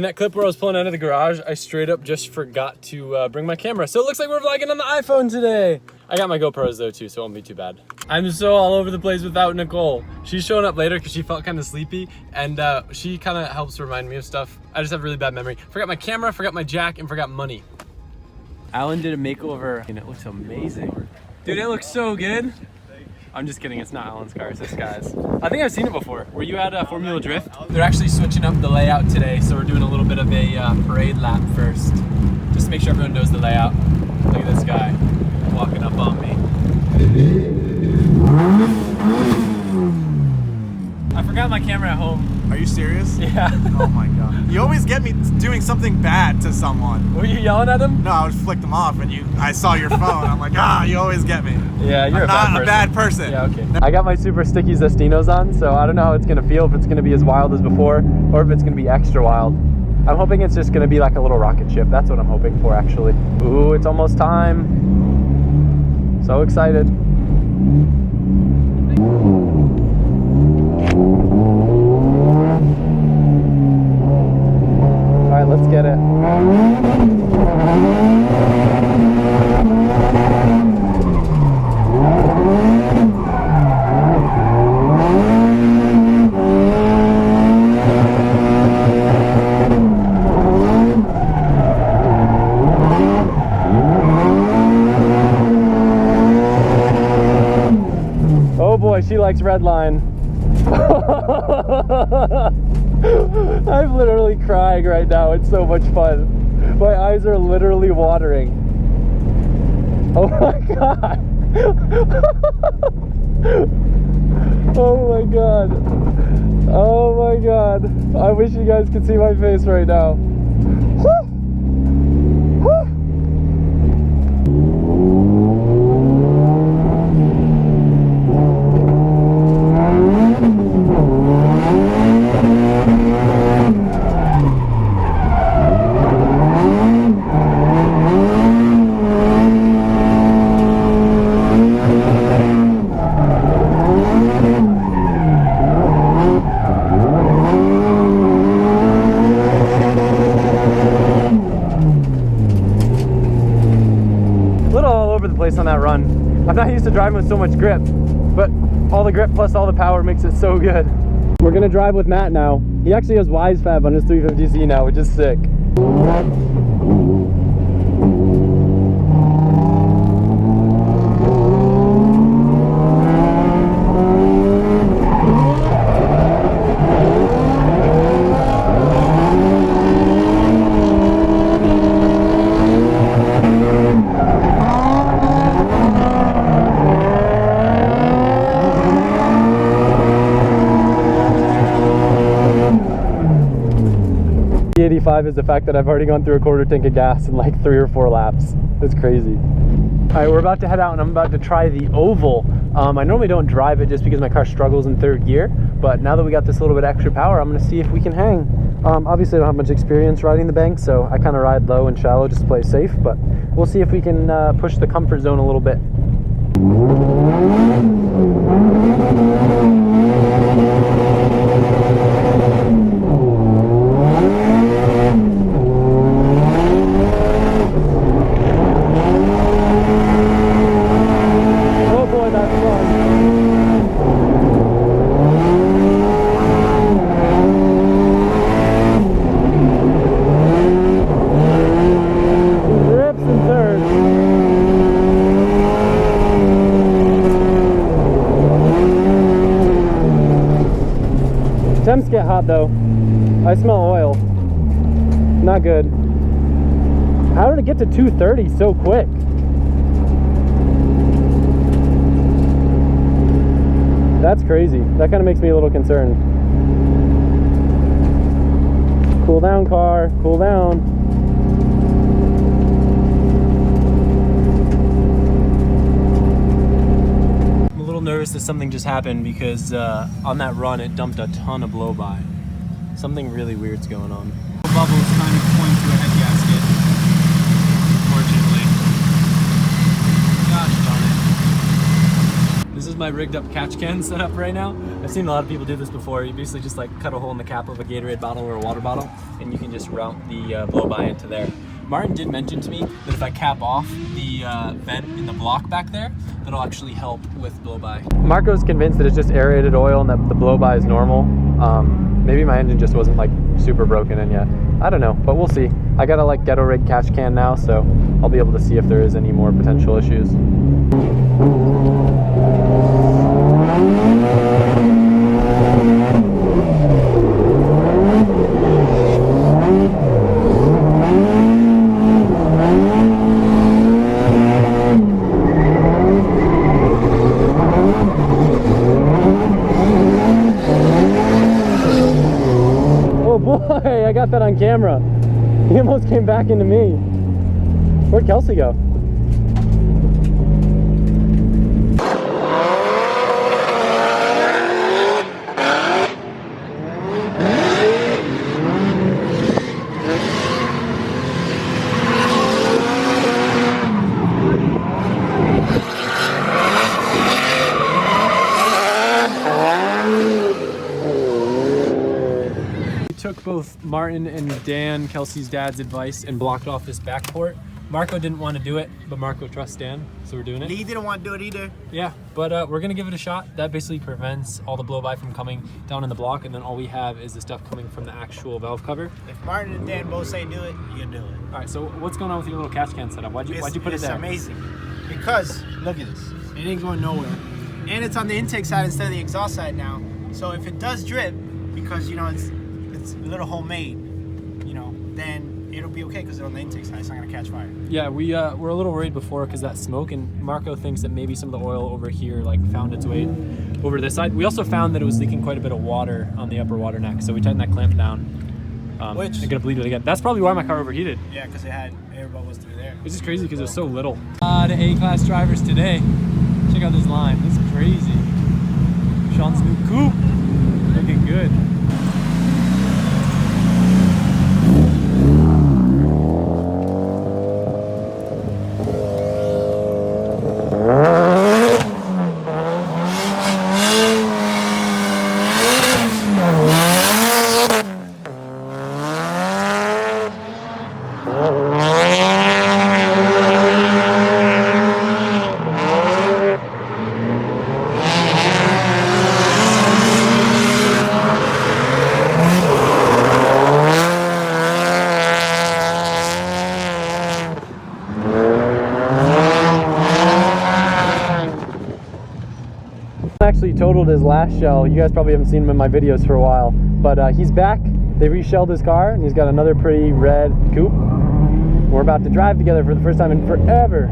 In that clip where I was pulling out of the garage, I straight up just forgot to bring my camera. So it looks like we're vlogging on the iPhone today. I got my GoPros though too, so it won't be too bad. I'm so all over the place without Nicole. She's showing up later because she felt kind of sleepy, and she kind of helps remind me of stuff. I just have really bad memory. Forgot my camera, forgot my jack, and forgot money. Alan did a makeover and it looks amazing. Dude, it looks so good. I'm just kidding, it's not Alan's car, it's this guy's. I think I've seen it before. Were you at Formula Drift? They're actually switching up the layout today, so we're doing a little bit of a parade lap first, just to make sure everyone knows the layout. Look at this guy walking up on me. I forgot my camera at home. Are you serious? Yeah. Oh my god. You always get me doing something bad to someone. Were you yelling at him? No, I would flick them off, and I saw your phone. I'm like, you always get me. Yeah, you're I'm not a bad person. Yeah, okay. I got my super sticky Zestinos on, so I don't know how it's gonna feel, if it's gonna be as wild as before, or if it's gonna be extra wild. I'm hoping it's just gonna be like a little rocket ship. That's what I'm hoping for, actually. Ooh, it's almost time. So excited. All right, let's get it. Oh boy, she likes red line. I'm literally crying right now. It's so much fun. My eyes are literally watering. Oh my god. Oh my god. Oh my god. I wish you guys could see my face right now. Woo! Woo! On that run. I'm not used to driving with so much grip, but all the grip plus all the power makes it so good. We're gonna drive with Matt now. He actually has Wise Fab on his 350Z now, which is sick. The 85 is the fact that I've already gone through a quarter tank of gas in like 3 or 4 laps. It's crazy. All right, we're about to head out and I'm about to try the oval. I normally don't drive it just because my car struggles in 3rd gear, but now that we got this little bit extra power, I'm gonna see if we can hang. Obviously I don't have much experience riding the bank, so I kind of ride low and shallow just to play it safe, but we'll see if we can push the comfort zone a little bit. Temps get hot though. I smell oil. Not good. How did it get to 230 so quick? That's crazy. That kind of makes me a little concerned. Cool down, car. Cool down. Nervous that something just happened because on that run it dumped a ton of blow by. Something really weird's going on. The bubbles kind of point to a head gasket, unfortunately. Gosh darn it. This is my rigged up catch can setup right now. I've seen a lot of people do this before. You basically just like cut a hole in the cap of a Gatorade bottle or a water bottle, and you can just route the blow-by into there. Martin did mention to me that if I cap off the vent in the block back there, that'll actually help with blow-by. Marco's convinced that it's just aerated oil and that the blow-by is normal. Maybe my engine just wasn't like super broken in yet. I don't know, but we'll see. I got a like ghetto rig catch can now, so I'll be able to see if there is any more potential issues. Boy, I got that on camera. He almost came back into me. Where'd Kelsey go? Took both Martin and Dan, Kelsey's dad's advice, and blocked off this back port. Marco didn't want to do it, but Marco trusts Dan, so we're doing it. He didn't want to do it either. Yeah, but we're gonna give it a shot. That basically prevents all the blow-by from coming down in the block, and then all we have is the stuff coming from the actual valve cover. If Martin and Dan both say do it, you do it. All right, so what's going on with your little catch can setup? Why'd you put it there? It's amazing. Because, look at this. It ain't going nowhere. And it's on the intake side instead of the exhaust side now. So if it does drip, because, you know, it's a little homemade, you know, then it'll be okay because it's on the intake side. It's not gonna catch fire. Yeah, we were a little worried before because that smoke, and Marco thinks that maybe some of the oil over here like found its way over this side. We also found that it was leaking quite a bit of water on the upper water neck, so we tightened that clamp down. Which I'm gonna bleed it again. That's probably why my car overheated. Yeah, because it had air bubbles through there. It's just crazy because it was so little. The A-class drivers today. Check out this line. This is crazy. Sean's new coupe. Looking good. Actually totaled his last shell. You guys probably haven't seen him in my videos for a while, but he's back. They reshelled his car and he's got another pretty red coupe. We're about to drive together for the first time in forever.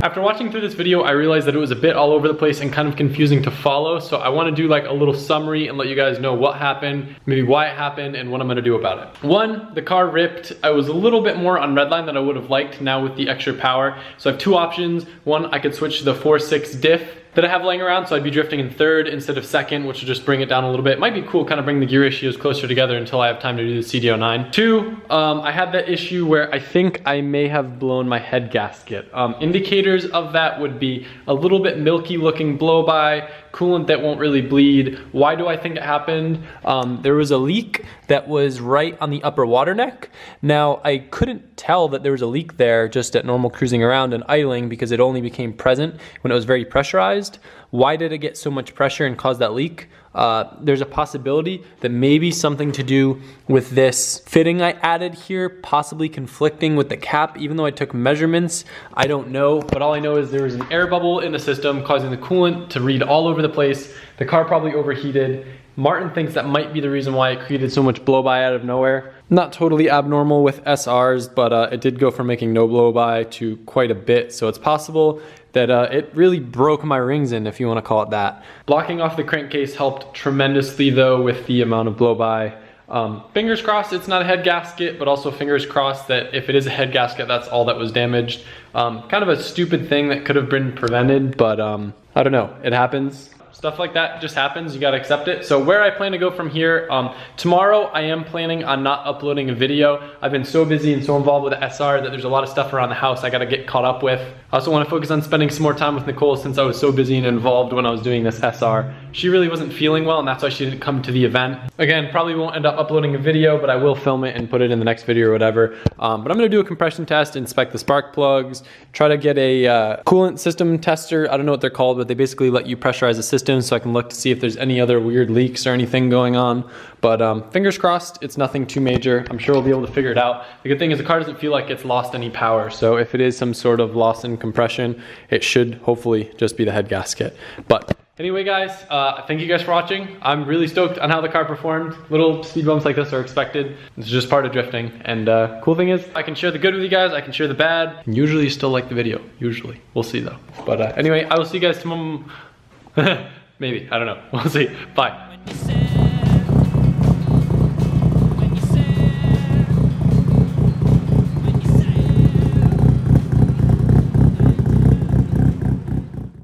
After watching through this video, I realized that it was a bit all over the place and kind of confusing to follow, so I want to do like a little summary and let you guys know what happened, maybe why it happened, and what I'm going to do about it. One, the car ripped. I was a little bit more on redline than I would have liked now with the extra power. So I have two options. One, I could switch to the 4.6 diff that I have laying around, so I'd be drifting in third instead of second, which would just bring it down a little bit. Might be cool, kind of bring the gear ratios closer together until I have time to do the CDO9. Two, I had that issue where I think I may have blown my head gasket. Indicators of that would be a little bit milky looking blow-by, coolant that won't really bleed. Why do I think it happened? There was a leak that was right on the upper water neck. Now, I couldn't tell that there was a leak there just at normal cruising around and idling because it only became present when it was very pressurized. Why did it get so much pressure and cause that leak? There's a possibility that maybe something to do with this fitting I added here, possibly conflicting with the cap. Even though I took measurements, I don't know. But all I know is there was an air bubble in the system causing the coolant to read all over the place. The car probably overheated. Martin thinks that might be the reason why it created so much blow-by out of nowhere. Not totally abnormal with SRs, but it did go from making no blow-by to quite a bit. So it's possible that it really broke my rings in, if you want to call it that. Blocking off the crankcase helped tremendously though with the amount of blow-by. Fingers crossed it's not a head gasket, but also fingers crossed that if it is a head gasket, that's all that was damaged. Kind of a stupid thing that could have been prevented, but I don't know, it happens. Stuff like that just happens, you gotta accept it. So where I plan to go from here, tomorrow I am planning on not uploading a video. I've been so busy and so involved with the SR that there's a lot of stuff around the house I gotta get caught up with. I also wanna focus on spending some more time with Nicole since I was so busy and involved when I was doing this SR. She really wasn't feeling well and that's why she didn't come to the event. Again, probably won't end up uploading a video, but I will film it and put it in the next video or whatever. But I'm gonna do a compression test, inspect the spark plugs, try to get a coolant system tester. I don't know what they're called, but they basically let you pressurize the system so I can look to see if there's any other weird leaks or anything going on. But fingers crossed, it's nothing too major. I'm sure we'll be able to figure it out. The good thing is the car doesn't feel like it's lost any power. So if it is some sort of loss in compression, it should hopefully just be the head gasket. But anyway guys, thank you guys for watching. I'm really stoked on how the car performed. Little speed bumps like this are expected. It's just part of drifting. And cool thing is, I can share the good with you guys, I can share the bad. And usually you still like the video, usually. We'll see though. But anyway, I will see you guys tomorrow. Maybe, I don't know, we'll see, bye.